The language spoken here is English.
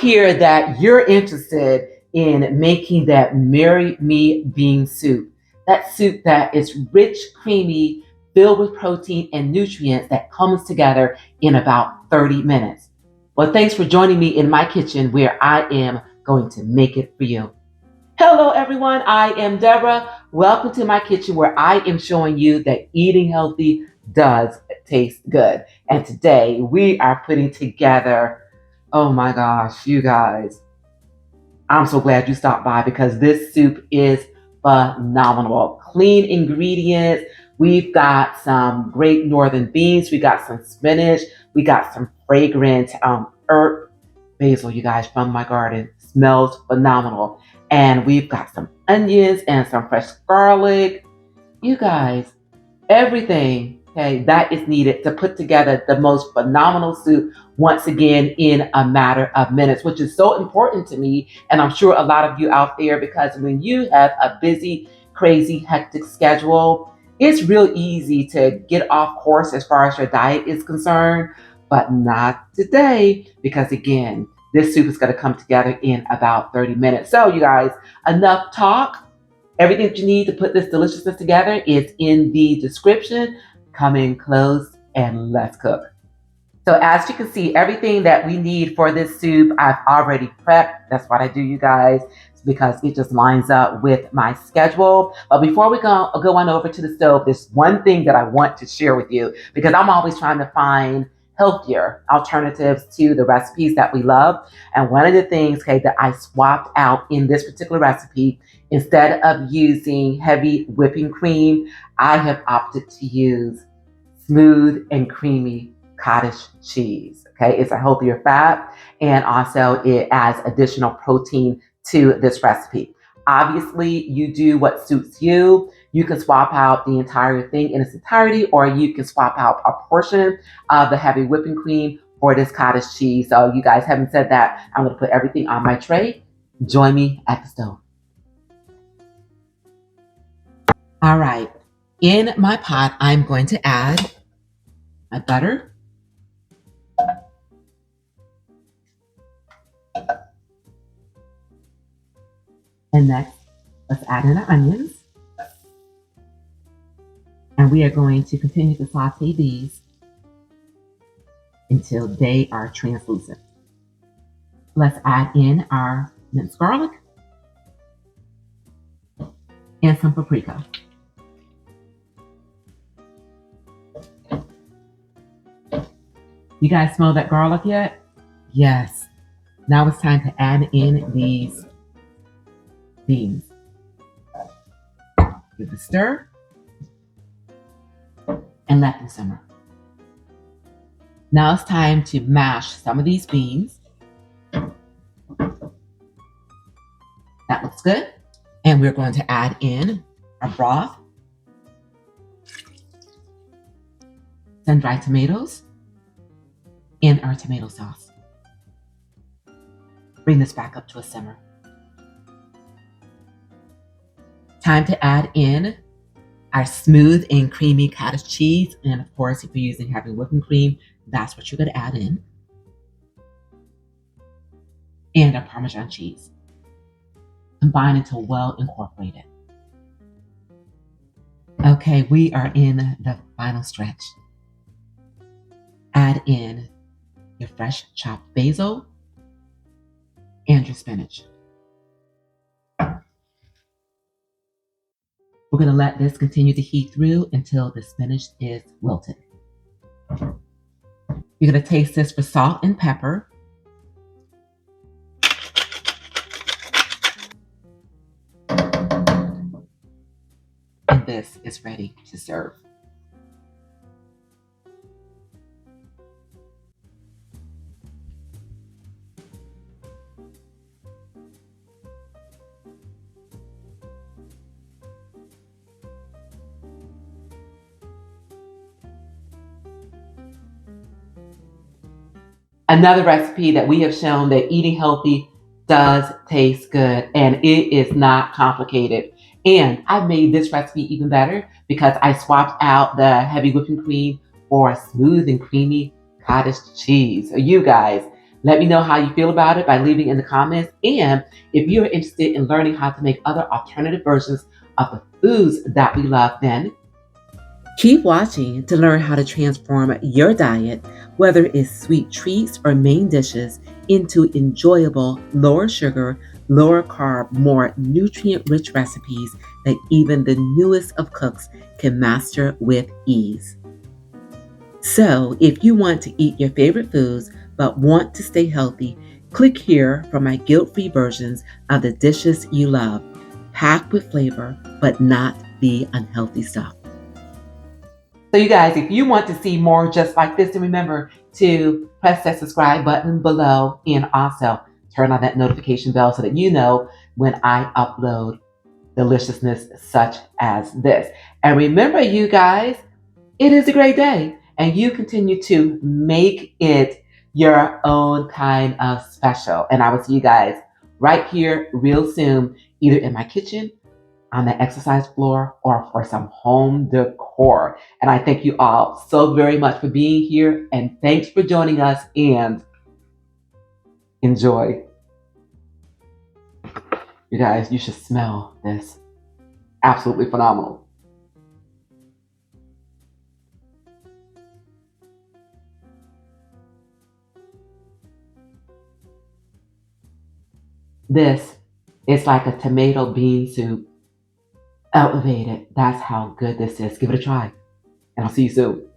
hear that you're interested in making that Marry Me bean soup. That soup that is rich, creamy, filled with protein and nutrients that comes together in about 30 minutes. Well, thanks for joining me in my kitchen where I am going to make it for you. Hello, everyone. I am Deborah. Welcome to my kitchen where I am showing you that eating healthy does taste good. And today we are putting together, oh my gosh, you guys, I'm so glad you stopped by because this soup is phenomenal. Clean ingredients. We've got some great northern beans. We got some spinach. We got some fragrant herb basil, you guys, from my garden. Smells phenomenal. And we've got some onions and some fresh garlic. You guys, everything, okay, that is needed to put together the most phenomenal soup once again in a matter of minutes, which is so important to me. And I'm sure a lot of you out there, because when you have a busy, crazy, hectic schedule, it's real easy to get off course as far as your diet is concerned, but not today, because again, this soup is going to come together in about 30 minutes. So you guys, enough talk. Everything that you need to put this deliciousness together is in the description. Come in close and let's cook. So as you can see, everything that we need for this soup, I've already prepped. That's what I do, you guys, because it just lines up with my schedule. But before we go on over to the stove, there's one thing that I want to share with you, because I'm always trying to find healthier alternatives to the recipes that we love. And one of the things, okay, that I swapped out in this particular recipe, instead of using heavy whipping cream, I have opted to use smooth and creamy cottage cheese. Okay, it's a healthier fat, and also it adds additional protein to this recipe. Obviously, you do what suits you. You can swap out the entire thing in its entirety, or you can swap out a portion of the heavy whipping cream for this cottage cheese. So you guys haven't said that, I'm going to put everything on my tray. Join me at the stove. All right, in my pot, I'm going to add my butter, and next, let's add in our onions. And we are going to continue to saute these until they are translucent. Let's add in our minced garlic and some paprika. You guys smell that garlic yet? Yes. Now it's time to add in these beans. Give it a stir and let them simmer. Now it's time to mash some of these beans. That looks good. And we're going to add in our broth, some dried tomatoes, and our tomato sauce. Bring this back up to a simmer. Time to add in our smooth and creamy cottage cheese. And of course, if you're using heavy whipping cream, that's what you're going to add in. And our Parmesan cheese. Combine until well incorporated. Okay, we are in the final stretch. Add in your fresh chopped basil and your spinach. We're going to let this continue to heat through until the spinach is wilted. You're going to taste this for salt and pepper. And this is ready to serve. Another recipe that we have shown that eating healthy does taste good, and it is not complicated. And I made this recipe even better because I swapped out the heavy whipping cream for a smooth and creamy cottage cheese. So you guys, Let me know how you feel about it by leaving in the comments. And if you're interested in learning how to make other alternative versions of the foods that we love, then keep watching to learn how to transform your diet, whether it's sweet treats or main dishes, into enjoyable, lower sugar, lower carb, more nutrient rich recipes that even the newest of cooks can master with ease. So, if you want to eat your favorite foods but want to stay healthy, click here for my guilt free versions of the dishes you love, packed with flavor but not the unhealthy stuff. So, you guys, if you want to see more just like this, then remember to press that subscribe button below and also turn on that notification bell so that you know when I upload deliciousness such as this. And remember, you guys, it is a great day, and you continue to make it your own kind of special. And I will see you guys right here real soon, either in my kitchen, on the exercise floor, or for some home decor. And I thank you all so very much for being here, and thanks for joining us, and enjoy. You guys, you should smell this. Absolutely phenomenal. This is like a tomato bean soup elevated. That's how good this is. Give it a try, and I'll see you soon.